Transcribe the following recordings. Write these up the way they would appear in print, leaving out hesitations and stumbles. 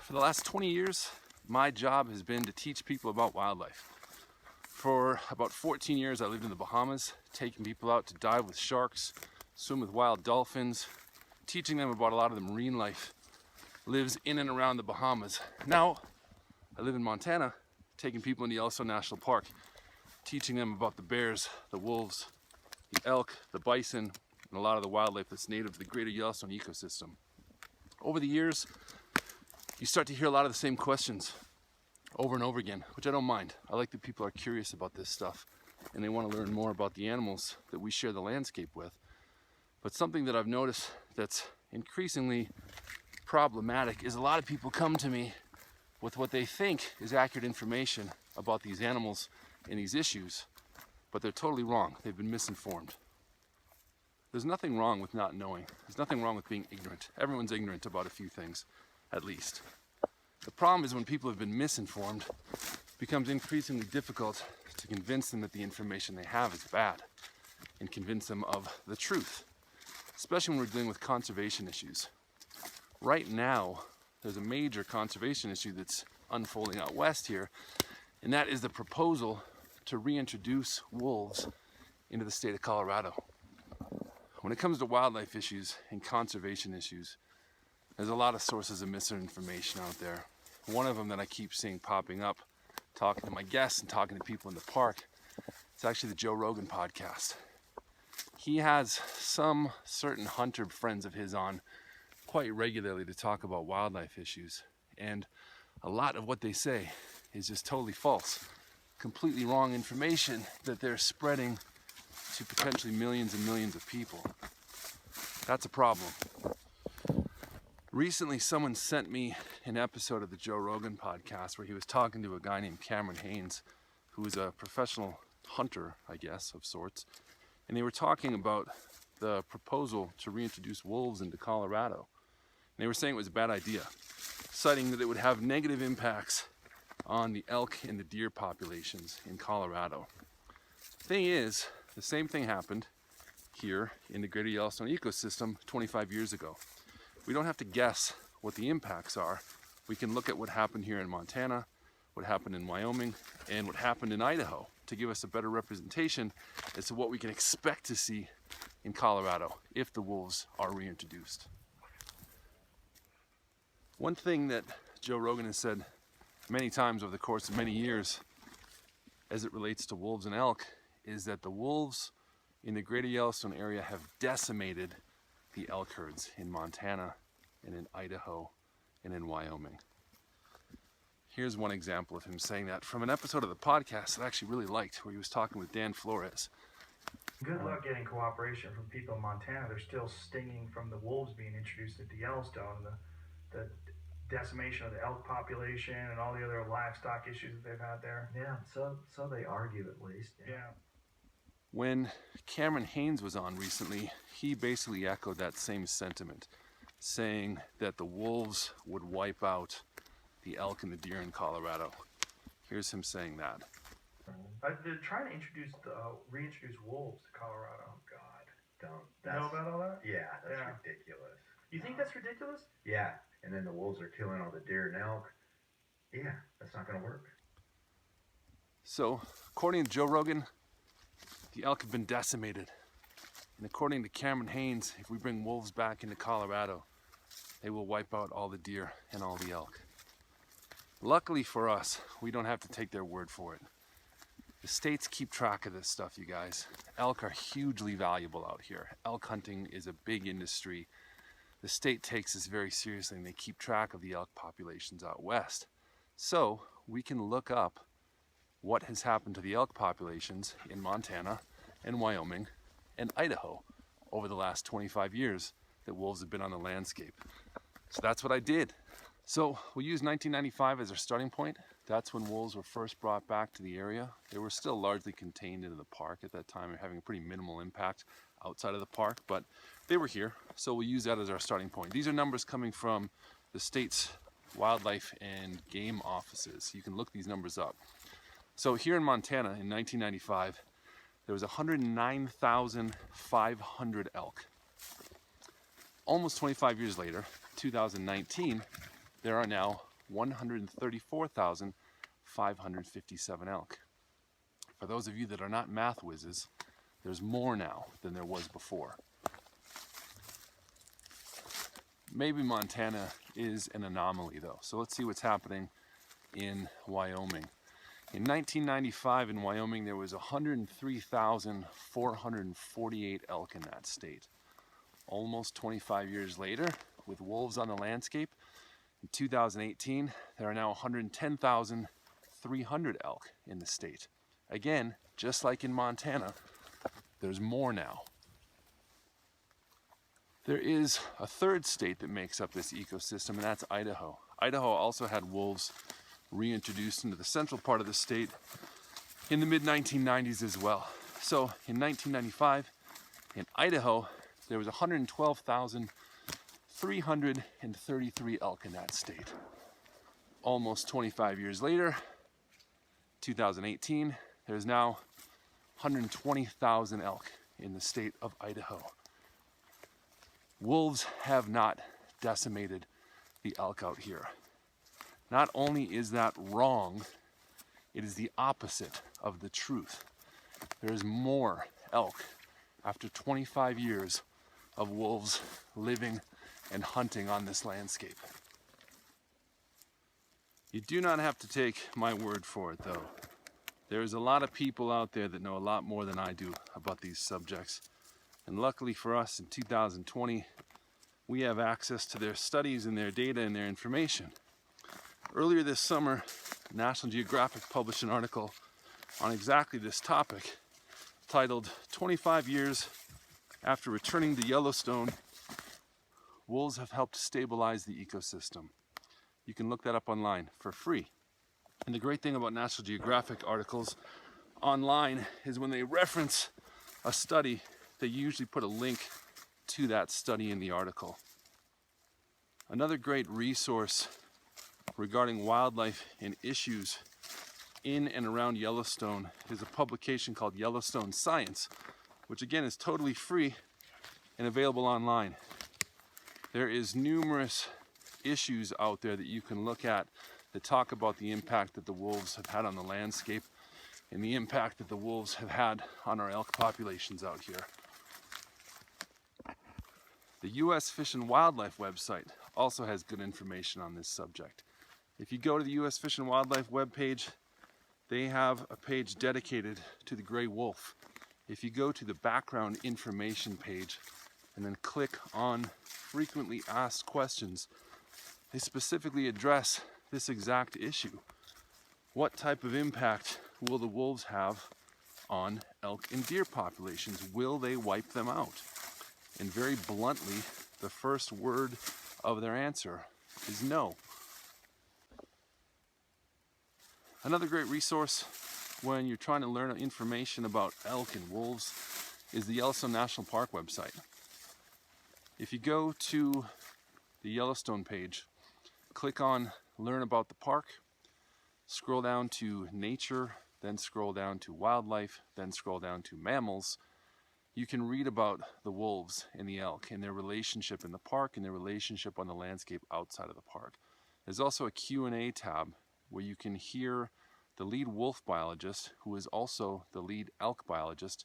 For the last 20 years, my job has been to teach people about wildlife. For about 14 years, I lived in the Bahamas, taking people out to dive with sharks, swim with wild dolphins, teaching them about a lot of the marine life lives in and around the Bahamas. Now, I live in Montana, taking people into Yellowstone National Park, teaching them about the bears, the wolves, the elk, the bison, and a lot of the wildlife that's native to the greater Yellowstone ecosystem. Over the years, you start to hear a lot of the same questions over and over again, which I don't mind. I like that people are curious about this stuff and they want to learn more about the animals that we share the landscape with. But something that I've noticed that's increasingly problematic is a lot of people come to me with what they think is accurate information about these animals and these issues, but they're totally wrong. They've been misinformed. There's nothing wrong with not knowing. There's nothing wrong with being ignorant. Everyone's ignorant about a few things, at least. The problem is when people have been misinformed, it becomes increasingly difficult to convince them that the information they have is bad and convince them of the truth, especially when we're dealing with conservation issues. Right now, there's a major conservation issue that's unfolding out west here, and that is the proposal to reintroduce wolves into the state of Colorado. When it comes to wildlife issues and conservation issues, there's a lot of sources of misinformation out there. One of them that I keep seeing popping up, talking to my guests and talking to people in the park, it's actually the Joe Rogan Podcast. He has some certain hunter friends of his on quite regularly to talk about wildlife issues, and a lot of what they say is just totally false, completely wrong information that they're spreading to potentially millions and millions of people. That's a problem. Recently, someone sent me an episode of the Joe Rogan Podcast where he was talking to a guy named Cameron Hanes, who is a professional hunter, I guess, of sorts. And they were talking about the proposal to reintroduce wolves into Colorado. And they were saying it was a bad idea, citing that it would have negative impacts on the elk and the deer populations in Colorado. The thing is, the same thing happened here in the greater Yellowstone ecosystem 25 years ago. We don't have to guess what the impacts are. We can look at what happened here in Montana, what happened in Wyoming, and what happened in Idaho to give us a better representation as to what we can expect to see in Colorado if the wolves are reintroduced. One thing that Joe Rogan has said many times over the course of many years as it relates to wolves and elk is that the wolves in the greater Yellowstone area have decimated the elk herds in Montana and in Idaho and in Wyoming. Here's one example of him saying that from an episode of the podcast that I actually really liked, where he was talking with Dan Flores. Good luck getting cooperation from people in Montana. They're still stinging from the wolves being introduced into Yellowstone, the decimation of the elk population and all the other livestock issues that they've had there. Yeah, so they argue at least. Yeah. When Cameron Hanes was on recently, he basically echoed that same sentiment, saying that the wolves would wipe out the elk and the deer in Colorado. Here's him saying that. They're trying to reintroduce wolves to Colorado. Oh God, don't. You know about all that? Yeah, that's ridiculous. You think that's ridiculous? Yeah, and then the wolves are killing all the deer and elk. Yeah, that's not going to work. So, according to Joe Rogan, the elk have been decimated. And according to Cameron Hanes, if we bring wolves back into Colorado, they will wipe out all the deer and all the elk. Luckily for us, we don't have to take their word for it. The states keep track of this stuff, you guys. Elk are hugely valuable out here. Elk hunting is a big industry. The state takes this very seriously and they keep track of the elk populations out west. So we can look up what has happened to the elk populations in Montana and Wyoming and Idaho over the last 25 years that wolves have been on the landscape. So that's what I did. So we'll use 1995 as our starting point. That's when wolves were first brought back to the area. They were still largely contained into the park at that time, having a pretty minimal impact outside of the park, but they were here. So we'll use that as our starting point. These are numbers coming from the state's wildlife and game offices. You can look these numbers up. So here in Montana in 1995, there was 109,500 elk. Almost 25 years later, 2019, there are now 134,557 elk. For those of you that are not math whizzes, there's more now than there was before. Maybe Montana is an anomaly though, so let's see what's happening in Wyoming. In 1995 in Wyoming, there was 103,448 elk in that state. Almost 25 years later, with wolves on the landscape, in 2018, there are now 110,300 elk in the state. Again, just like in Montana, there's more now. There is a third state that makes up this ecosystem, and that's Idaho. Idaho also had wolves reintroduced into the central part of the state in the mid-1990s as well. So in 1995, in Idaho, there was 112,333 elk in that state. Almost 25 years later, 2018, there's now 120,000 elk in the state of Idaho. Wolves have not decimated the elk out here. Not only is that wrong, it is the opposite of the truth. There is more elk after 25 years of wolves living and hunting on this landscape. You do not have to take my word for it though. There's a lot of people out there that know a lot more than I do about these subjects. And luckily for us in 2020, we have access to their studies and their data and their information. Earlier this summer, National Geographic published an article on exactly this topic titled 25 Years After Returning to Yellowstone, Wolves Have Helped Stabilize the Ecosystem. You can look that up online for free. And the great thing about National Geographic articles online is when they reference a study, they usually put a link to that study in the article. Another great resource regarding wildlife and issues in and around Yellowstone is a publication called Yellowstone Science, which again is totally free and available online. There is numerous issues out there that you can look at that talk about the impact that the wolves have had on the landscape and the impact that the wolves have had on our elk populations out here. The U.S. Fish and Wildlife website also has good information on this subject. If you go to the U.S. Fish and Wildlife webpage, they have a page dedicated to the gray wolf. If you go to the background information page and then click on frequently asked questions, they specifically address this exact issue. What type of impact will the wolves have on elk and deer populations? Will they wipe them out? And very bluntly, the first word of their answer is no. Another great resource when you're trying to learn information about elk and wolves is the Yellowstone National Park website. If you go to the Yellowstone page, click on Learn About the Park, scroll down to Nature, then scroll down to Wildlife, then scroll down to Mammals, you can read about the wolves and the elk and their relationship in the park and their relationship on the landscape outside of the park. There's also a Q&A tab where you can hear the lead wolf biologist, who is also the lead elk biologist,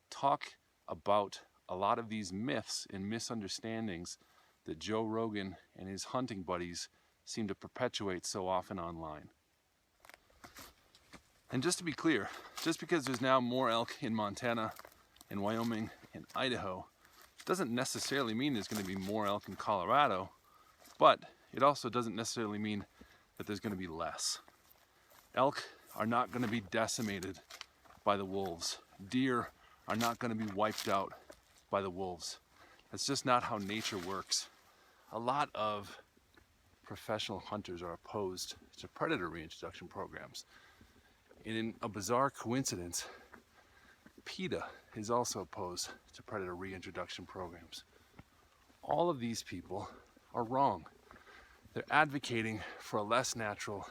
talk about a lot of these myths and misunderstandings that Joe Rogan and his hunting buddies seem to perpetuate so often online. And just to be clear, just because there's now more elk in Montana, in Wyoming, and Idaho, doesn't necessarily mean there's going to be more elk in Colorado, but it also doesn't necessarily mean that there's going to be less. Elk are not going to be decimated by the wolves. Deer are not going to be wiped out by the wolves. That's just not how nature works. A lot of professional hunters are opposed to predator reintroduction programs. And in a bizarre coincidence, PETA is also opposed to predator reintroduction programs. All of these people are wrong. They're advocating for a less natural,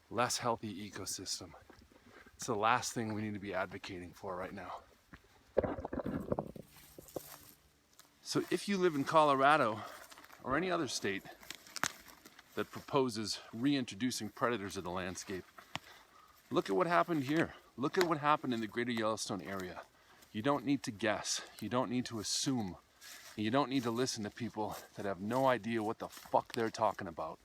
less healthy ecosystem. It's the last thing we need to be advocating for right now. So if you live in Colorado or any other state that proposes reintroducing predators to the landscape. Look at what happened here. Look at what happened in the greater Yellowstone area. You don't need to guess. You don't need to assume. And you don't need to listen to people that have no idea what the fuck they're talking about.